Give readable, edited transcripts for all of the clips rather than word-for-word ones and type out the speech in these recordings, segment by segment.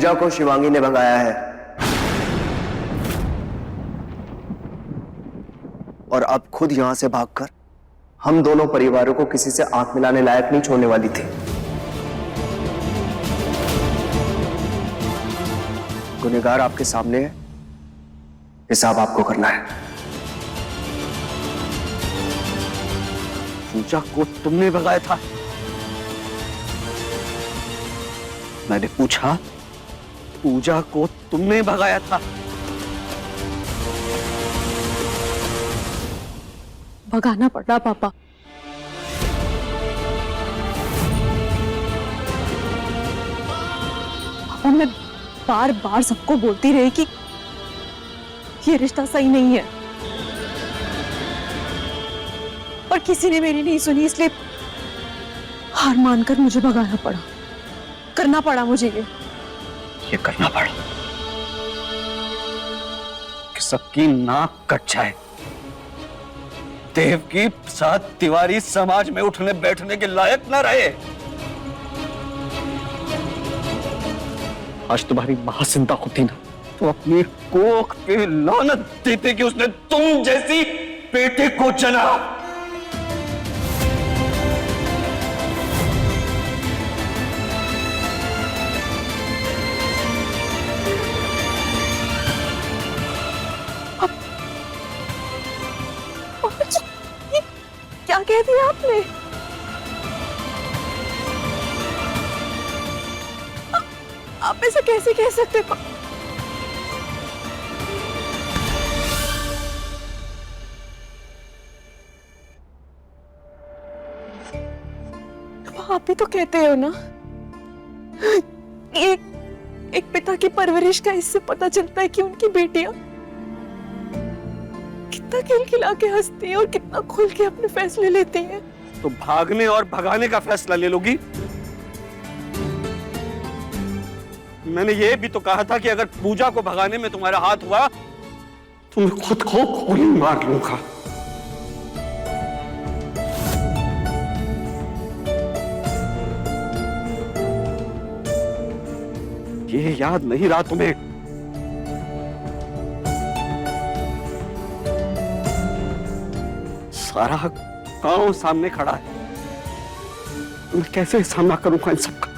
पूजा को शिवांगी ने भगाया है और अब खुद यहां से भागकर हम दोनों परिवारों को किसी से आंख मिलाने लायक नहीं छोड़ने वाली थी। गुनहगार आपके सामने है, हिसाब आपको करना है। पूजा को तुमने भगाया था? मैंने पूछा, पूजा को तुमने भगाया था? भगाना पड़ा पापा। पापा मैं बार बार सबको बोलती रही कि ये रिश्ता सही नहीं है, पर किसी ने मेरी नहीं सुनी, इसलिए हार मानकर मुझे भगाना पड़ा, करना पड़ा मुझे ये करना पड़ा कि सबकी नाक कट जाए। देवकी प्रसाद तिवारी समाज में उठने बैठने के लायक न रहे। आज तुम्हारी मां जिंदा होती ना तो अपनी कोख पे लानत देते कि उसने तुम जैसी बेटे को जना। क्या कह दिया आपने? आप ऐसा कैसे कह सकते? आप भी तो कहते हो ना, एक पिता की परवरिश का इससे पता चलता है कि उनकी बेटियां कितना खिलखिला के हंसती हैं और कितना खुल के अपने फैसले लेती हैं। तो भागने और भगाने का फैसला ले लोगी? मैंने ये भी तो कहा था कि अगर पूजा को भगाने में तुम्हारा हाथ हुआ तो मैं खुद को गोली मार लूंगा। ये याद नहीं रहा तुम्हें? सारा गांव सामने खड़ा है, मैं कैसे सामना करूंगा इन सबका?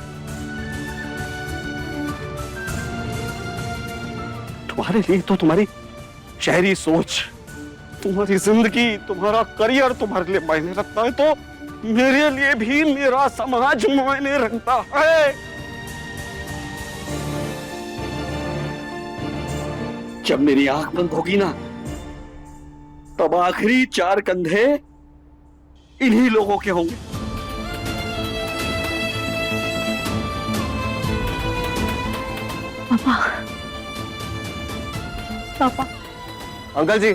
तुम्हारे लिए तो तुम्हारी शहरी सोच, तुम्हारी जिंदगी, तुम्हारा करियर तुम्हारे लिए मायने रखता है, तो मेरे लिए भी मेरा समाज मायने रखता है। जब मेरी आंख बंद होगी ना, तब आखिरी 4 कंधे इन्हीं लोगों के होंगे। पापा, पापा। अंकल जी,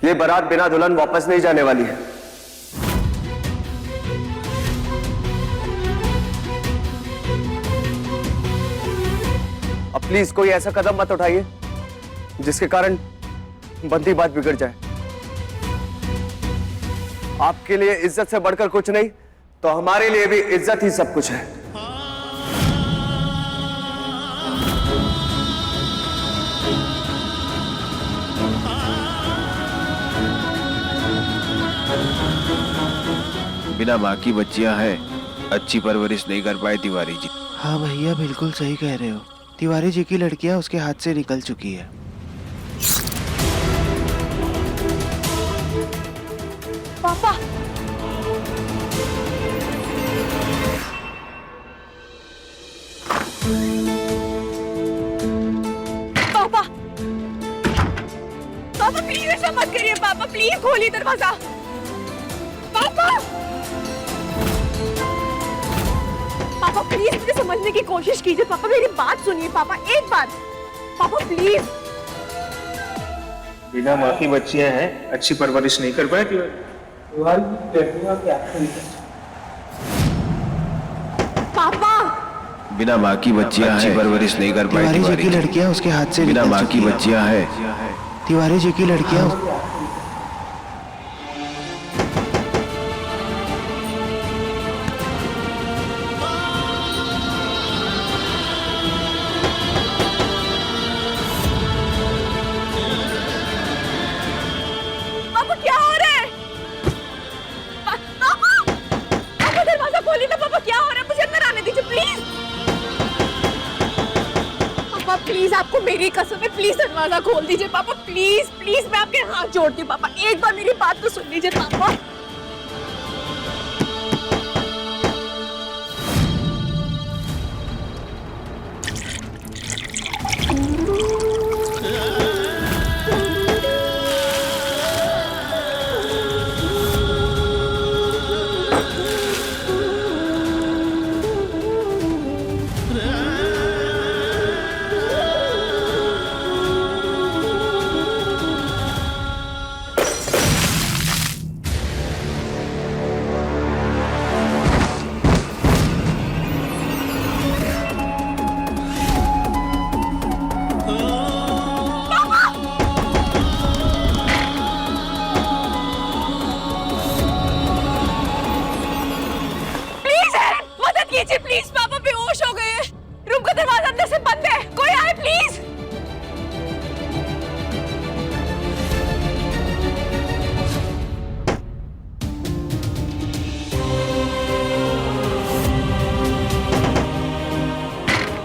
ये बारात बिना दुल्हन वापस नहीं जाने वाली है। अब प्लीज कोई ऐसा कदम मत उठाइए जिसके कारण बनती बात बिगड़ जाए। आपके लिए इज्जत से बढ़कर कुछ नहीं, तो हमारे लिए भी इज्जत ही सब कुछ है। बिना माँ की बच्चियां हैं, अच्छी परवरिश नहीं कर पाए तिवारी जी। हाँ भैया, बिल्कुल सही कह रहे हो। तिवारी जी की लड़कियां उसके हाथ से निकल चुकी है। पापा, पापा, पापा प्लीज ऐसा मत करिए। पापा प्लीज खोलिए दरवाजा। पापा, पापा प्लीज मुझे समझने की कोशिश कीजिए। पापा मेरी बात सुनिए। पापा एक बात, पापा प्लीज। बिना माँ की बच्चियां हैं, अच्छी परवरिश नहीं कर पाए पापा, बिना माँ की बच्चियां हैं, अच्छी परवरिश नहीं कर पाए तिवारी जी की लड़कियां उसके हाथ से बिना माँ की बच्चियां हैं। तिवारी जी की लड़कियां मेरी कसम है, प्लीज दरवाजा खोल दीजिए पापा, प्लीज प्लीज, मैं आपके हाथ जोड़ती हूँ पापा, एक बार मेरी बात तो सुन लीजिए पापा। कीजिए प्लीज, पापा बेहोश हो गए हैं। रूम का दरवाजा अंदर से बंद है, कोई आए प्लीज।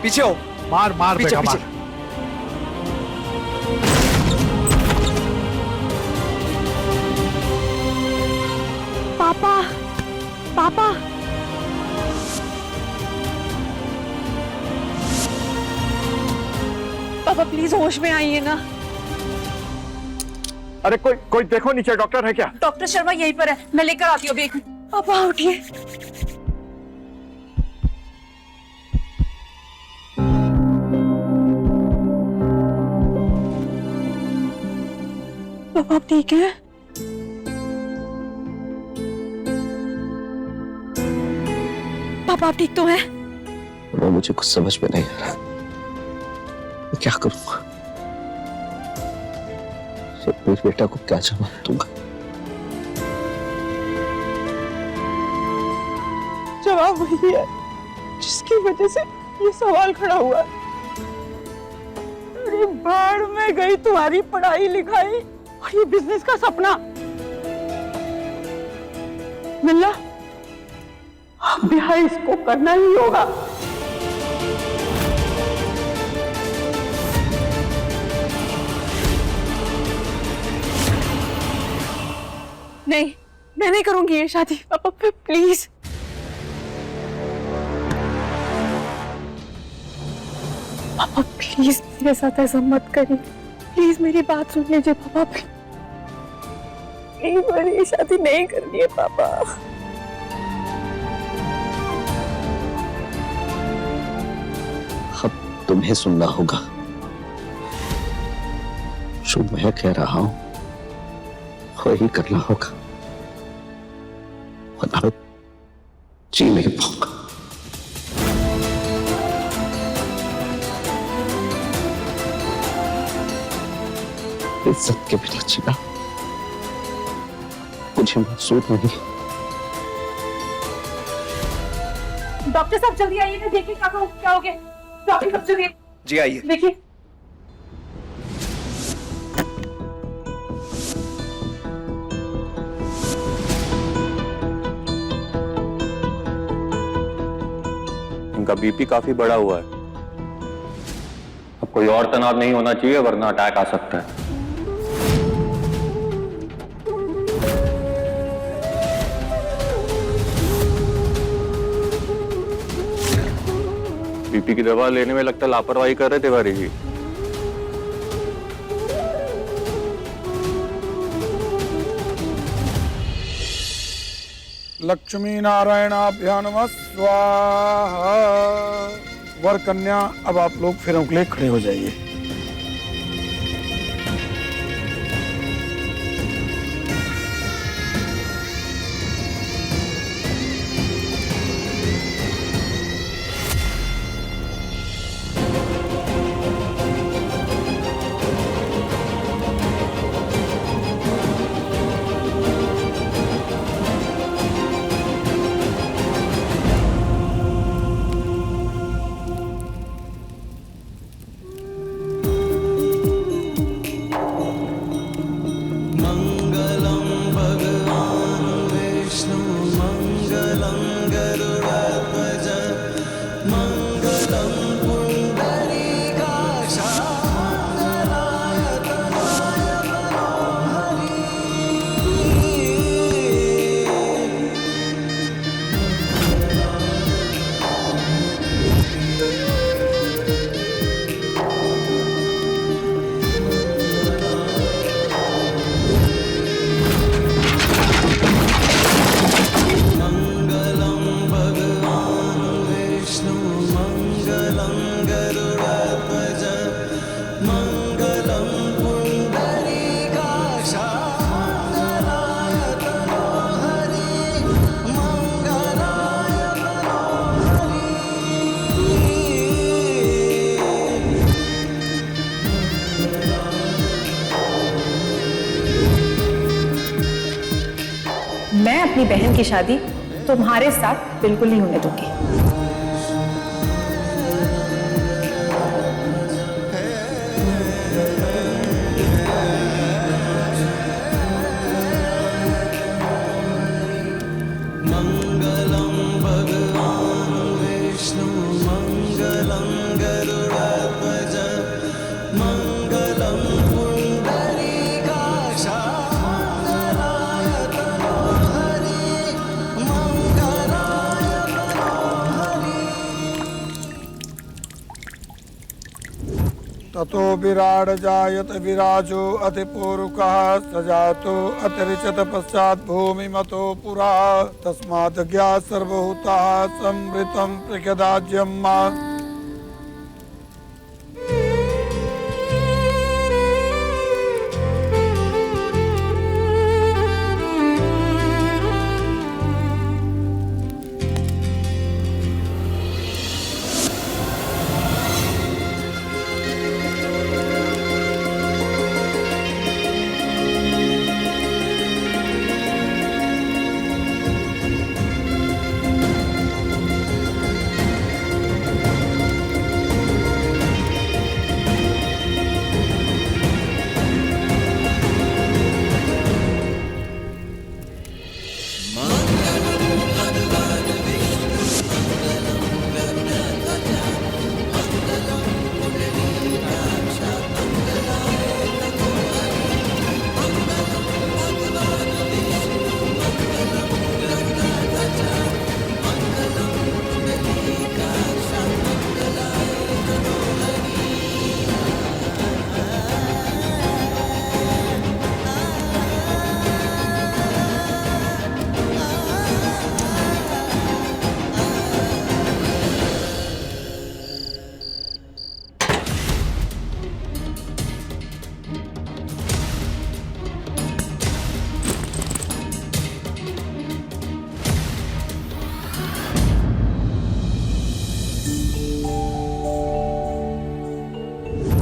पीछे हो। मार मार पीछे, बेटा पीछे। मार। पापा पापा पापा प्लीज होश में आइए ना। अरे कोई कोई देखो नीचे, डॉक्टर है क्या? डॉक्टर शर्मा यहीं पर है, मैं लेकर आती हूँ अभी। पापा उठिए। पापा आप ठीक है? पापा आप ठीक तो हैं? वो मुझे कुछ समझ में नहीं आ रहा, मैं क्या करूंगा? मेरे बेटा को क्या जवाब दूंगा? जवाब वही है जिसकी वजह से ये सवाल खड़ा हुआ। अरे बाढ़ में गई तुम्हारी पढ़ाई लिखाई और ये बिजनेस का सपना। मिल्ला, ब्याह इसको करना ही होगा। नहीं, मैं नहीं करूंगी ये शादी। पापा प्लीज। पापा प्लीज मेरे साथ ऐसा मत करिए, प्लीज मेरी बात सुन लीजिए पापा। प्लीज मुझे ये शादी नहीं करनी है पापा। अब तुम्हें सुनना होगा, जो मैं कह रहा हूं वही करना होगा, वरना जी नहीं पाऊंगा। इज्जत के बिना जीना मुझे मंजूर नहीं। डॉक्टर साहब जल्दी आइए ना, देखिए क्या हो गया। डॉक्टर साहब जल्दी जी आइए। देखिए। इनका बीपी काफी बढ़ा हुआ है। अब कोई और तनाव नहीं होना चाहिए वरना अटैक आ सकता है। बीपी की दवा लेने में लगता है लापरवाही कर रहे तिवारी जी। लक्ष्मी नारायणाभ्याम नमः स्वाहा। वर कन्या अब आप लोग फेरों के लिए खड़े हो जाइए। अपनी बहन की शादी तुम्हारे साथ बिल्कुल नहीं होने दूंगी। ततो विराड जायत विराजो अतिपूर्वकः सजातो अतिरिचत पश्चात भूमि मतो पुरा तस्मात् ज्ञात सर्वभूतः संवृतं प्रख्याज्यम्।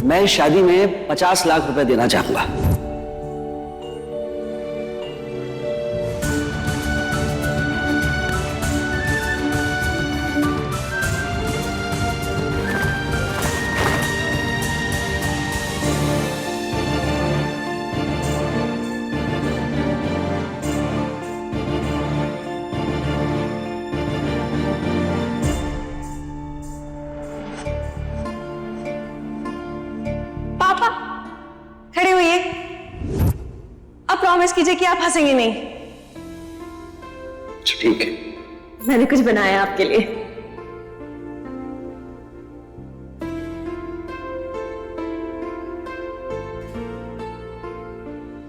मैं इस शादी में 50 लाख रुपए देना चाहूंगा। खड़े होइए। अब प्रॉमिस कीजिए कि आप हंसेंगे नहीं। ठीक है। मैंने कुछ बनाया आपके लिए।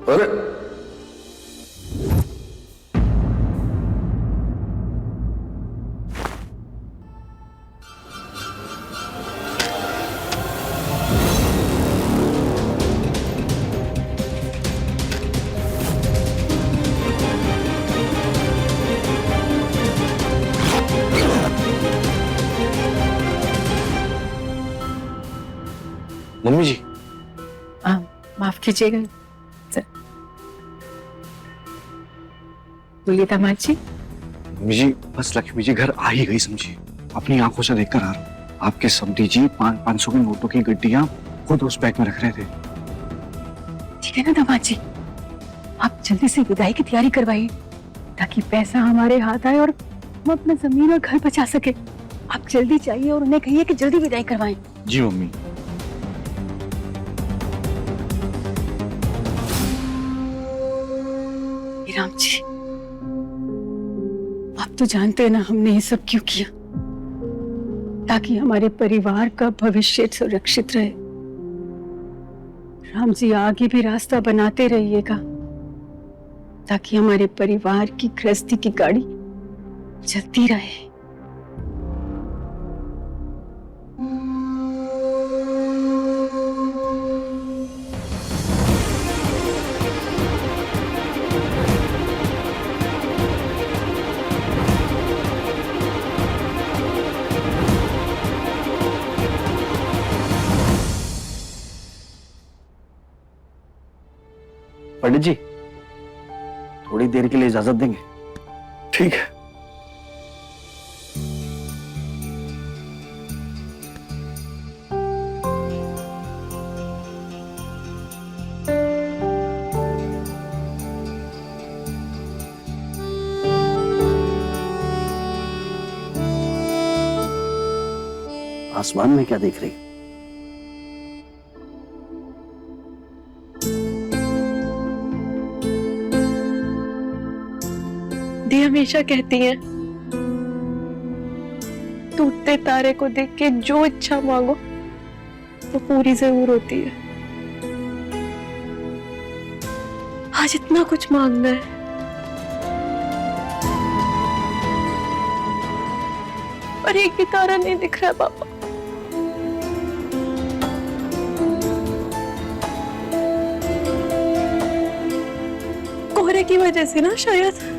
अरे मम्मी जी, माफ कीजिएगा सर। बोलिए दामाद जी। मम्मी जी, बस लक्ष्मी जी घर आ ही गई समझिए। अपनी आंखों से देखकर आ रहा हूँ। आपके समधी जी 500 के नोटों की गड्डियां खुद उस बैग में रख रहे थे। ठीक है ना दामाद जी, आप जल्दी से विदाई की तैयारी करवाइए ताकि पैसा हमारे हाथ आए और हम अपना जमीन और घर बचा सके। आप जल्दी चाहिए और उन्हें कहिए कि जल्दी विदाई करवाएं। जी मम्मी। राम जी, आप तो जानते हैं ना हमने ये सब क्यों किया, ताकि हमारे परिवार का भविष्य सुरक्षित रहे। राम जी, आगे भी रास्ता बनाते रहिएगा ताकि हमारे परिवार की गृहस्थी की गाड़ी चलती रहे। पंडित जी, थोड़ी देर के लिए इजाजत देंगे? ठीक है। आसमान में क्या देख रही? दी हमेशा कहती है टूटते तारे को देख के जो इच्छा मांगो वो पूरी जरूर होती है। आज इतना कुछ मांगना है, और एक भी तारा नहीं दिख रहा है पापा। कोहरे की वजह से ना शायद।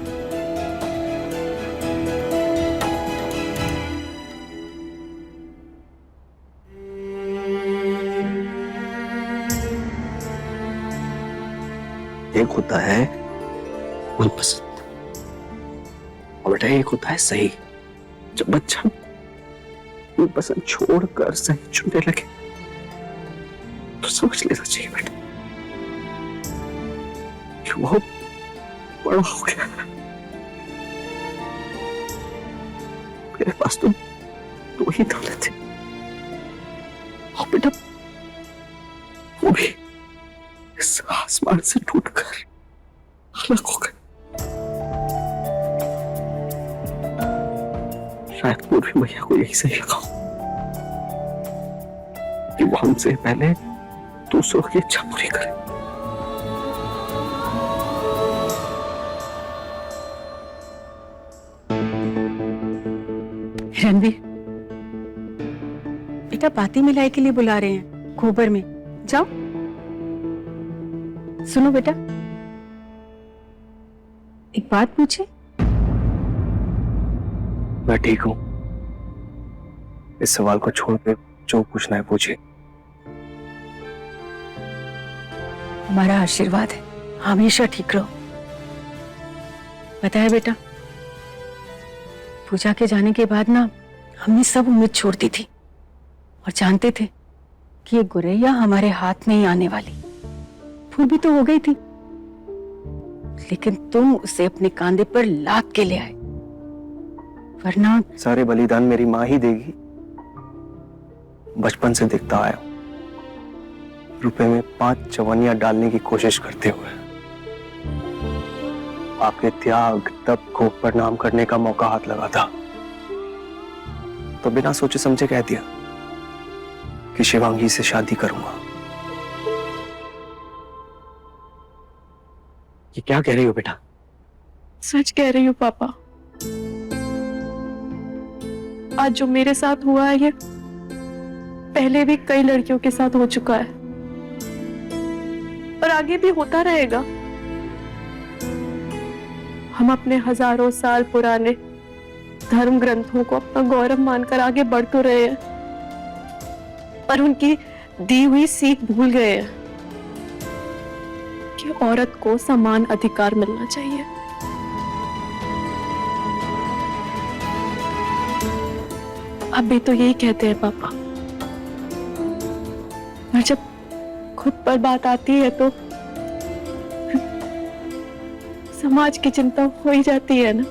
एक होता है मनपसंद और बेटा एक होता है सही। जब बच्चा मनपसंद छोड़कर सही चुनने लगे तो समझ लेना चाहिए बेटा कि वो बड़ा हो गया। मेरे पास तो दो ही दौलत थे और बेटा वो भी इस आसमान से टूटकर अलग हो गए। शायद पूर्वी मैया को यही सही लगा कि वो हमसे पहले दूसरों की इच्छा पूरी करे। रणवीर, बेटा बाती मिलाई के लिए बुला रहे हैं गोबर में, जाओ। सुनो बेटा, एक बात पूछे? मैं ठीक हूं। इस सवाल को छोड़ के जो पूछना है पूछिए। हमारा आशीर्वाद है, हमेशा ठीक रहो। पता है बेटा, पूजा के जाने के बाद ना हमने सब उम्मीद छोड़ दी थी और जानते थे कि ये गुरैया हमारे हाथ नहीं आने वाली। फूल भी तो हो गई थी, लेकिन तुम उसे अपने कांधे पर लाद के ले आए, वरना सारे बलिदान मेरी माँ ही देगी। बचपन से देखता आया रुपए में 5 जवानियां डालने की कोशिश करते हुए आपके त्याग तप को प्रणाम करने का मौका हाथ लगा था तो बिना सोचे समझे कह दिया कि शिवांगी से शादी करूंगा। ये क्या कह रही हो बेटा? सच कह रही हूँ पापा। आज जो मेरे साथ हुआ है ये पहले भी कई लड़कियों के साथ हो चुका है और आगे भी होता रहेगा। हम अपने हजारों साल पुराने धर्म ग्रंथों को अपना गौरव मानकर आगे बढ़ तो रहे हैं, पर उनकी दी हुई सीख भूल गए हैं कि औरत को समान अधिकार मिलना चाहिए। अब भी तो यही कहते हैं पापा, और जब खुद पर बात आती है तो समाज की चिंता हो ही जाती है ना।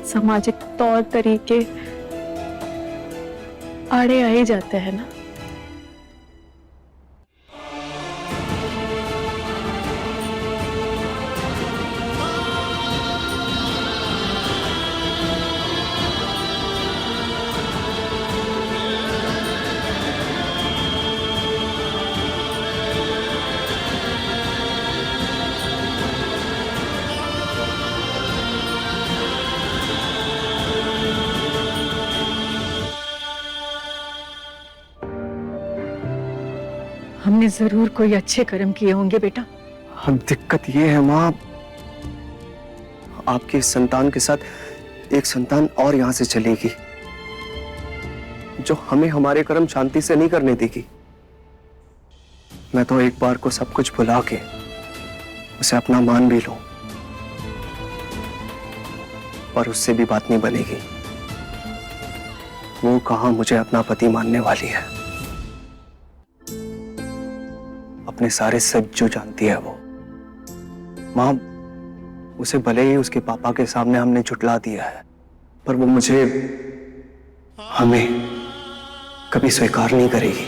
सामाजिक तौर तरीके आड़े आ ही जाते हैं ना। हमने जरूर कोई अच्छे कर्म किए होंगे बेटा। अब दिक्कत ये है माँ, आपके संतान के साथ एक संतान और यहां से चलेगी जो हमें हमारे कर्म शांति से नहीं करने देगी। मैं तो एक बार को सब कुछ भुला के उसे अपना मान भी लूं, पर उससे भी बात नहीं बनेगी। वो कहां मुझे अपना पति मानने वाली है। अपने सारे सच जो जानती है वो। मां, उसे भले ही उसके पापा के सामने हमने झुठला दिया है, पर वो मुझे, हमें कभी स्वीकार नहीं करेगी।